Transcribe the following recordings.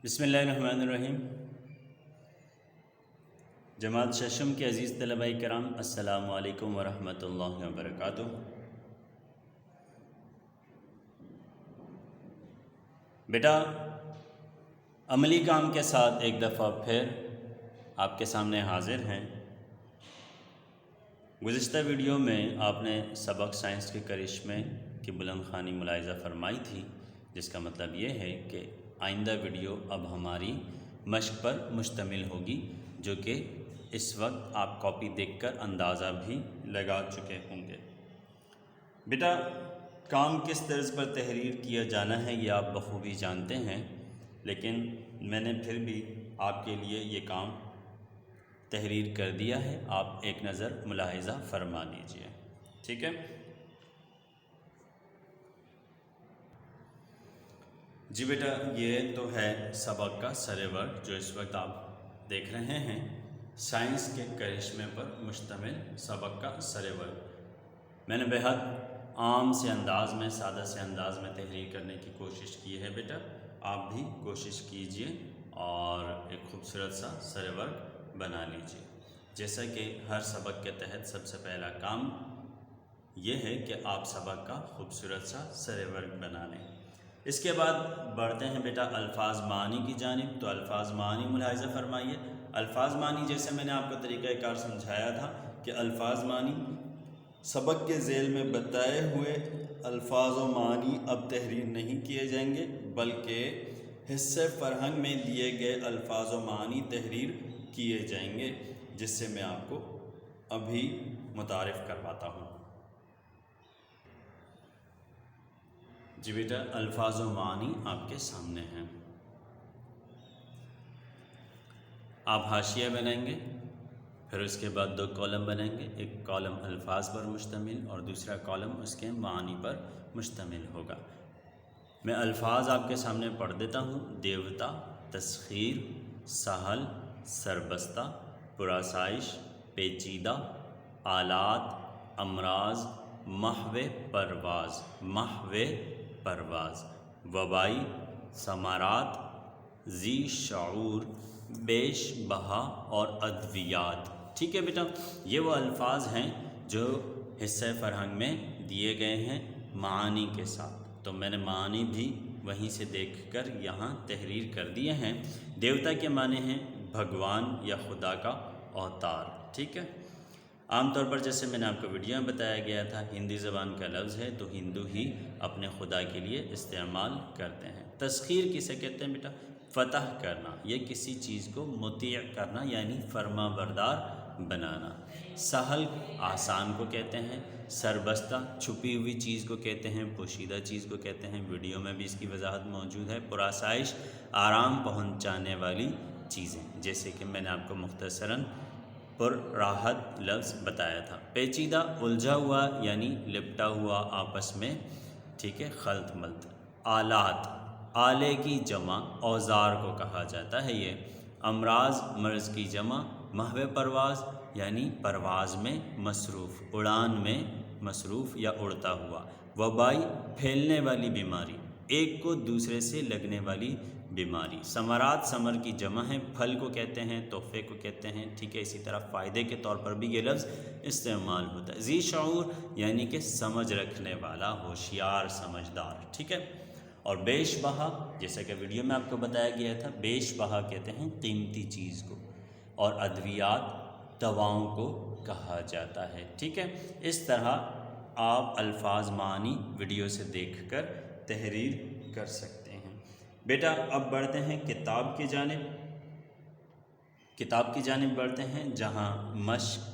بسم اللہ الرحمن الرحیم۔ جماعت ششم کے عزیز طلباء کرام، السلام علیکم ورحمۃ اللہ وبرکاتہ۔ بیٹا، عملی کام کے ساتھ ایک دفعہ پھر آپ کے سامنے حاضر ہیں۔ گزشتہ ویڈیو میں آپ نے سبق سائنس کے کرشمے کی بلند خوانی ملاحظہ فرمائی تھی، جس کا مطلب یہ ہے کہ آئندہ ویڈیو اب ہماری مشق پر مشتمل ہوگی، جو کہ اس وقت آپ کاپی دیکھ کر اندازہ بھی لگا چکے ہوں گے۔ بیٹا، کام کس طرز پر تحریر کیا جانا ہے یہ آپ بخوبی جانتے ہیں، لیکن میں نے پھر بھی آپ کے لیے یہ کام تحریر کر دیا ہے، آپ ایک نظر ملاحظہ فرما لیجیے، ٹھیک ہے؟ جی بیٹا، یہ تو ہے سبق کا سر ورق جو اس وقت آپ دیکھ رہے ہیں، سائنس کے کرشمے پر مشتمل سبق کا سر ورق۔ میں نے بہت عام سے انداز میں، سادہ سے انداز میں تحریر کرنے کی کوشش کی ہے۔ بیٹا، آپ بھی کوشش کیجئے اور ایک خوبصورت سا سر ورق بنا لیجئے۔ جیسا کہ ہر سبق کے تحت سب سے پہلا کام یہ ہے کہ آپ سبق کا خوبصورت سا سر ورق بنا لیں۔ اس کے بعد بڑھتے ہیں بیٹا الفاظ معنی کی جانب۔ تو الفاظ معنی ملاحظہ فرمائیے۔ الفاظ معنی جیسے میں نے آپ کو طریقہ کار سمجھایا تھا کہ الفاظ معنی سبق کے ذیل میں بتائے ہوئے الفاظ و معنی اب تحریر نہیں کیے جائیں گے، بلکہ حصہ فرہنگ میں دیے گئے الفاظ و معنی تحریر کیے جائیں گے، جس سے میں آپ کو ابھی متعارف کرواتا ہوں۔ جی بیٹا، الفاظ و معنی آپ کے سامنے ہیں۔ آپ حاشیہ بنائیں گے، پھر اس کے بعد 2 کالم بنائیں گے، ایک کالم الفاظ پر مشتمل اور دوسرا کالم اس کے معنی پر مشتمل ہوگا۔ میں الفاظ آپ کے سامنے پڑھ دیتا ہوں۔ دیوتا، تسخیر، سہل، سربستہ، پرآسائش، پیچیدہ، آلات، امراض، محو پرواز، محو پرواز، وبائی، ثمرات، ذی شعور، بیش بہا اور ادویات۔ ٹھیک ہے بیٹا، یہ وہ الفاظ ہیں جو حصہ فرہنگ میں دیے گئے ہیں معانی کے ساتھ۔ تو میں نے معانی بھی وہیں سے دیکھ کر یہاں تحریر کر دیے ہیں۔ دیوتا کے معنی ہیں بھگوان یا خدا کا اوتار، ٹھیک ہے؟ عام طور پر جیسے میں نے آپ کو ویڈیو میں بتایا گیا تھا، ہندی زبان کا لفظ ہے تو ہندو ہی اپنے خدا کے لیے استعمال کرتے ہیں۔ تسخیر کسے کہتے ہیں بیٹا؟ فتح کرنا، یہ کسی چیز کو مطیع کرنا یعنی فرما بردار بنانا۔ سہل آسان کو کہتے ہیں، سربستہ چھپی ہوئی چیز کو کہتے ہیں، پوشیدہ چیز کو کہتے ہیں، ویڈیو میں بھی اس کی وضاحت موجود ہے۔ پرآسائش آرام پہنچانے والی چیزیں، جیسے کہ میں نے آپ کو مختصراً پر راحت لفظ بتایا تھا۔ پیچیدہ الجھا ہوا یعنی لپٹا ہوا آپس میں، ٹھیک ہے، خلط ملط۔ آلات، آلے کی جمع اوزار کو کہا جاتا ہے یہ۔ امراض، مرض کی جمع۔ محو پرواز یعنی پرواز میں مصروف، اڑان میں مصروف یا اڑتا ہوا۔ وبائی، پھیلنے والی بیماری، ایک کو دوسرے سے لگنے والی بیماری۔ ثمرات، ثمر کی جمع ہے، پھل کو کہتے ہیں، تحفے کو کہتے ہیں، ٹھیک ہے؟ اسی طرح فائدے کے طور پر بھی یہ لفظ استعمال ہوتا ہے۔ ذی شعور یعنی کہ سمجھ رکھنے والا، ہوشیار، سمجھدار، ٹھیک ہے؟ اور بیش بہا، جیسا کہ ویڈیو میں آپ کو بتایا گیا تھا، بیش بہا کہتے ہیں قیمتی چیز کو، اور ادویات دواؤں کو کہا جاتا ہے، ٹھیک ہے؟ اس طرح آپ الفاظ معنی ویڈیو سے دیکھ کر تحریر کر سکتے ہیں۔ بیٹا، اب بڑھتے ہیں کتاب کی جانب۔ کتاب کی جانب بڑھتے ہیں، جہاں مشق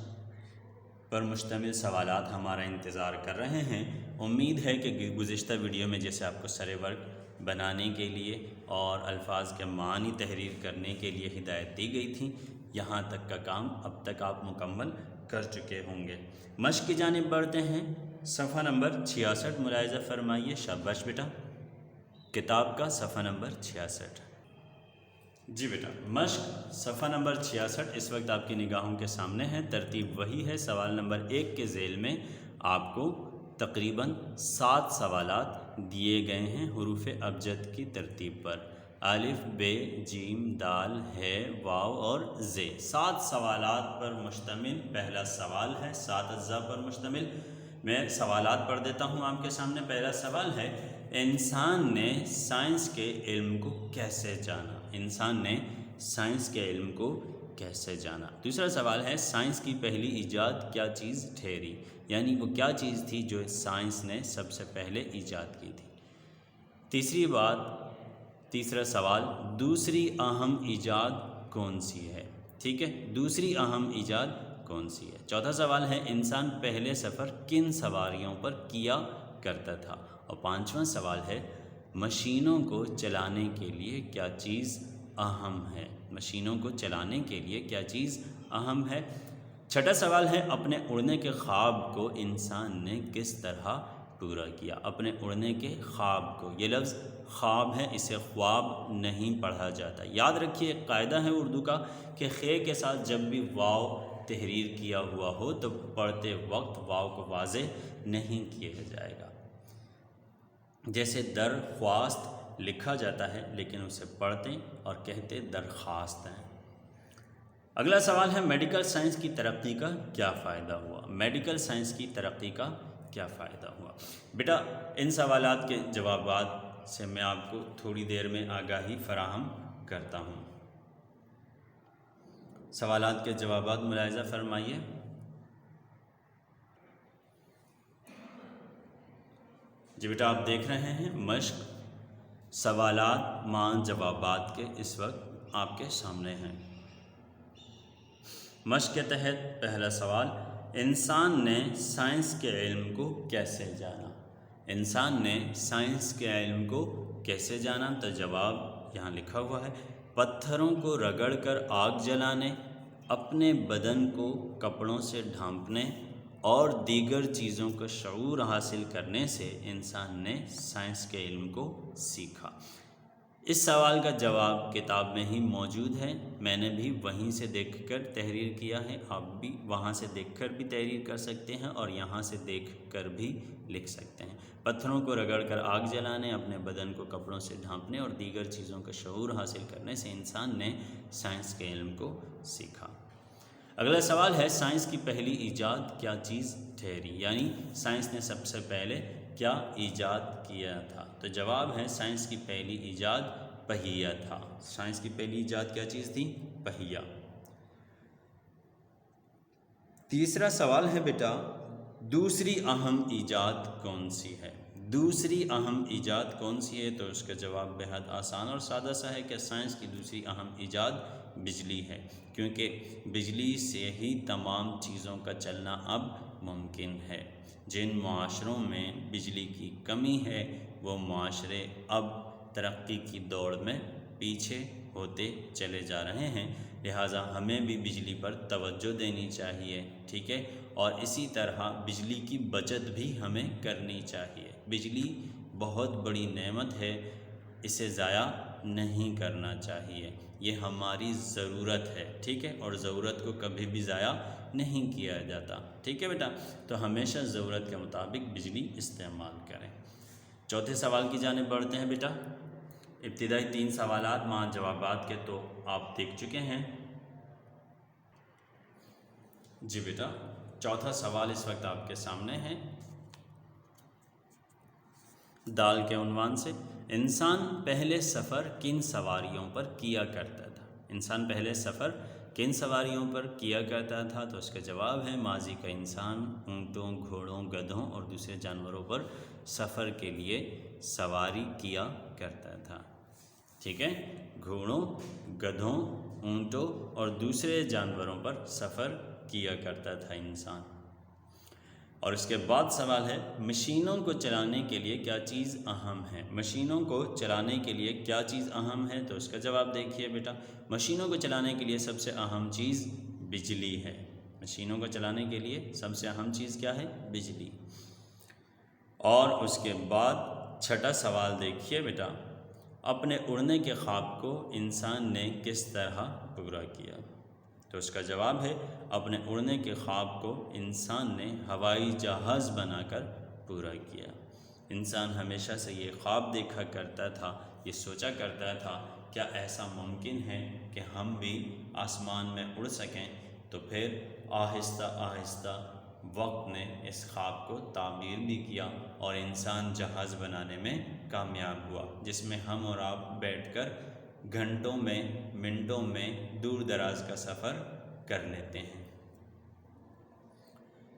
پر مشتمل سوالات ہمارا انتظار کر رہے ہیں۔ امید ہے کہ گزشتہ ویڈیو میں جیسے آپ کو سر ورق بنانے کے لیے اور الفاظ کے معنی تحریر کرنے کے لیے ہدایت دی گئی تھی، یہاں تک کا کام اب تک آپ مکمل کر چکے ہوں گے۔ مشق کی جانب بڑھتے ہیں، صفحہ نمبر 66 ملاحظہ فرمائیے۔ شاباش بیٹا، کتاب کا صفحہ نمبر 66۔ جی بیٹا، مشق صفحہ نمبر 66 اس وقت آپ کی نگاہوں کے سامنے ہے۔ ترتیب وہی ہے، سوال نمبر 1 کے ذیل میں آپ کو تقریباً 7 سوالات دیے گئے ہیں حروف ابجد کی ترتیب پر۔ الف بے جیم دال ہے واو اور زے. 7 سوالات پر مشتمل پہلا سوال ہے، 7 اجزاء پر مشتمل. میں سوالات پڑھ دیتا ہوں آپ کے سامنے. پہلا سوال ہے، انسان نے سائنس کے علم کو کیسے جانا؟ انسان نے سائنس کے علم کو کیسے جانا؟ دوسرا سوال ہے، سائنس کی پہلی ایجاد کیا چیز ٹھہری؟ یعنی وہ کیا چیز تھی جو سائنس نے سب سے پہلے ایجاد کی تھی؟ تیسرا سوال، دوسری اہم ایجاد کون سی ہے؟ ٹھیک ہے، دوسری اہم ایجاد کون سی ہے؟ چوتھا سوال ہے، انسان پہلے سفر کن سواریوں پر کیا کرتا تھا؟ اور پانچواں سوال ہے، مشینوں کو چلانے کے لیے کیا چیز اہم ہے؟ مشینوں کو چلانے کے لیے کیا چیز اہم ہے؟ چھٹا سوال ہے، اپنے اڑنے کے خواب کو انسان نے کس طرح پورا کیا؟ اپنے اڑنے کے خواب کو، یہ لفظ خواب ہے، اسے خواب نہیں پڑھا جاتا. یاد رکھیے ایک قاعدہ ہے اردو کا کہ خے کے ساتھ جب بھی واو تحریر کیا ہوا ہو تو پڑھتے وقت واو کو واضح نہیں کیا جائے گا. جیسے درخواست لکھا جاتا ہے لیکن اسے پڑھتے اور کہتے درخواست ہیں. اگلا سوال ہے، میڈیکل سائنس کی ترقی کا کیا فائدہ ہوا؟ میڈیکل سائنس کی ترقی کا کیا فائدہ ہوا؟ بیٹا ان سوالات کے جوابات سے میں آپ کو تھوڑی دیر میں آگاہی فراہم کرتا ہوں. سوالات کے جوابات ملاحظہ فرمائیے. جی بیٹا آپ دیکھ رہے ہیں مشق سوالات مع جوابات کے اس وقت آپ کے سامنے ہیں. مشق کے تحت پہلا سوال، انسان نے سائنس کے علم کو کیسے جانا؟ انسان نے سائنس کے علم کو کیسے جانا؟ تو جواب یہاں لکھا ہوا ہے، پتھروں کو رگڑ کر آگ جلانے، اپنے بدن کو کپڑوں سے ڈھانپنے اور دیگر چیزوں کا شعور حاصل کرنے سے انسان نے سائنس کے علم کو سیکھا. اس سوال کا جواب کتاب میں ہی موجود ہے، میں نے بھی وہیں سے دیکھ کر تحریر کیا ہے. آپ بھی وہاں سے دیکھ کر بھی تحریر کر سکتے ہیں اور یہاں سے دیکھ کر بھی لکھ سکتے ہیں. پتھروں کو رگڑ کر آگ جلانے، اپنے بدن کو کپڑوں سے ڈھانپنے اور دیگر چیزوں کا شعور حاصل کرنے سے انسان نے سائنس کے علم کو سیکھا. اگلا سوال ہے، سائنس کی پہلی ایجاد کیا چیز ٹھہری؟ یعنی سائنس نے سب سے پہلے کیا ایجاد کیا تھا؟ تو جواب ہے، سائنس کی پہلی ایجاد پہیہ تھا. سائنس کی پہلی ایجاد کیا چیز تھی؟ پہیہ. تیسرا سوال ہے بیٹا، دوسری اہم ایجاد کون سی ہے؟ دوسری اہم ایجاد کون سی ہے؟ تو اس کا جواب بہت آسان اور سادہ سا ہے کہ سائنس کی دوسری اہم ایجاد بجلی ہے، کیونکہ بجلی سے ہی تمام چیزوں کا چلنا اب ممکن ہے. جن معاشروں میں بجلی کی کمی ہے وہ معاشرے اب ترقی کی دوڑ میں پیچھے ہوتے چلے جا رہے ہیں. لہٰذا ہمیں بھی بجلی پر توجہ دینی چاہیے. ٹھیک ہے، اور اسی طرح بجلی کی بچت بھی ہمیں کرنی چاہیے. بجلی بہت بڑی نعمت ہے، اسے ضائع نہیں کرنا چاہیے. یہ ہماری ضرورت ہے. ٹھیک ہے، اور ضرورت کو کبھی بھی ضائع نہیں کیا جاتا. ٹھیک ہے بیٹا، تو ہمیشہ ضرورت کے مطابق بجلی استعمال کریں. چوتھے سوال کی جانب بڑھتے ہیں بیٹا. ابتدائی 3 سوالات مع جوابات کے تو آپ دیکھ چکے ہیں. جی بیٹا چوتھا سوال اس وقت آپ کے سامنے ہے. دال کے عنوان سے، انسان پہلے سفر کن سواریوں پر کیا کرتا تھا؟ انسان پہلے سفر کن سواریوں پر کیا کرتا تھا؟ تو اس کا جواب ہے، ماضی کا انسان اونٹوں، گھوڑوں، گدھوں اور دوسرے جانوروں پر سفر کے لیے سواری کیا کرتا تھا. ٹھیک ہے، گھوڑوں، گدھوں، اونٹوں اور دوسرے جانوروں پر سفر کیا کرتا تھا انسان. اور اس کے بعد سوال ہے، مشینوں کو چلانے کے لیے کیا چیز اہم ہے؟ مشینوں کو چلانے کے لیے کیا چیز اہم ہے؟ تو اس کا جواب دیکھیے بیٹا، مشینوں کو چلانے کے لیے سب سے اہم چیز بجلی ہے. مشینوں کو چلانے کے لیے سب سے اہم چیز کیا ہے؟ بجلی. اور اس کے بعد چھٹا سوال دیکھیے بیٹا، اپنے اڑنے کے خواب کو انسان نے کس طرح پورا کیا؟ تو اس کا جواب ہے، اپنے اڑنے کے خواب کو انسان نے ہوائی جہاز بنا کر پورا کیا. انسان ہمیشہ سے یہ خواب دیکھا کرتا تھا، یہ سوچا کرتا تھا کیا ایسا ممکن ہے کہ ہم بھی آسمان میں اڑ سکیں؟ تو پھر آہستہ آہستہ وقت نے اس خواب کو تعبیر بھی کیا اور انسان جہاز بنانے میں کامیاب ہوا، جس میں ہم اور آپ بیٹھ کر گھنٹوں میں منٹوں میں دور دراز کا سفر کر لیتے ہیں۔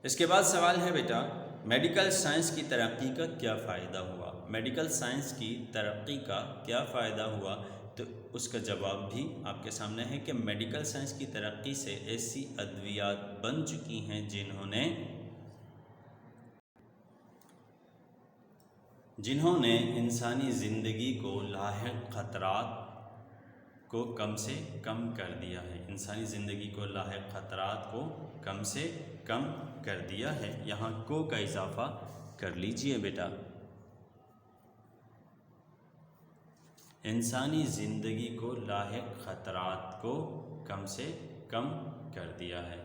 اس کے بعد سوال ہے بیٹا، میڈیکل سائنس کی ترقی کا کیا فائدہ ہوا؟ میڈیکل سائنس کی ترقی کا کیا فائدہ ہوا؟ تو اس کا جواب بھی آپ کے سامنے ہے کہ میڈیکل سائنس کی ترقی سے ایسی ادویات بن چکی ہیں جنہوں نے انسانی زندگی کو لاحق خطرات کو کم سے کم کر دیا ہے، انسانی زندگی کو لاحق خطرات کو کم سے کم کر دیا ہے۔ یہاں کو کا اضافہ کر لیجئے بیٹا، انسانی زندگی کو لاحق خطرات کو کم سے کم کر دیا ہے۔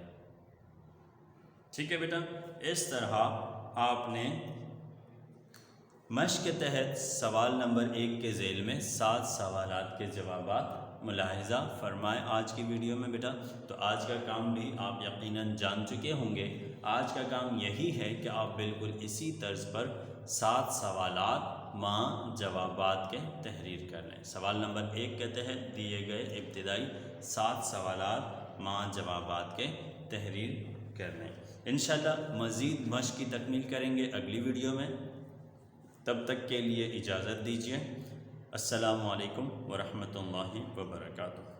ٹھیک ہے بیٹا، اس طرح آپ نے مشق کے تحت سوال نمبر 1 کے ذیل میں 7 سوالات کے جوابات ملاحظہ فرمائے آج کی ویڈیو میں بیٹا۔ تو آج کا کام بھی آپ یقیناً جان چکے ہوں گے۔ آج کا کام یہی ہے کہ آپ بالکل اسی طرز پر 7 سوالات مع جوابات کے تحریر کر لیں۔ سوال نمبر 1 کے تحت دیے گئے ابتدائی 7 سوالات مع جوابات کے تحریر کر لیں۔ انشاءاللہ مزید مشق کی تکمیل کریں گے اگلی ویڈیو میں، تب تک کے لیے اجازت دیجیے۔ السلام علیکم ورحمۃ اللہ وبرکاتہ۔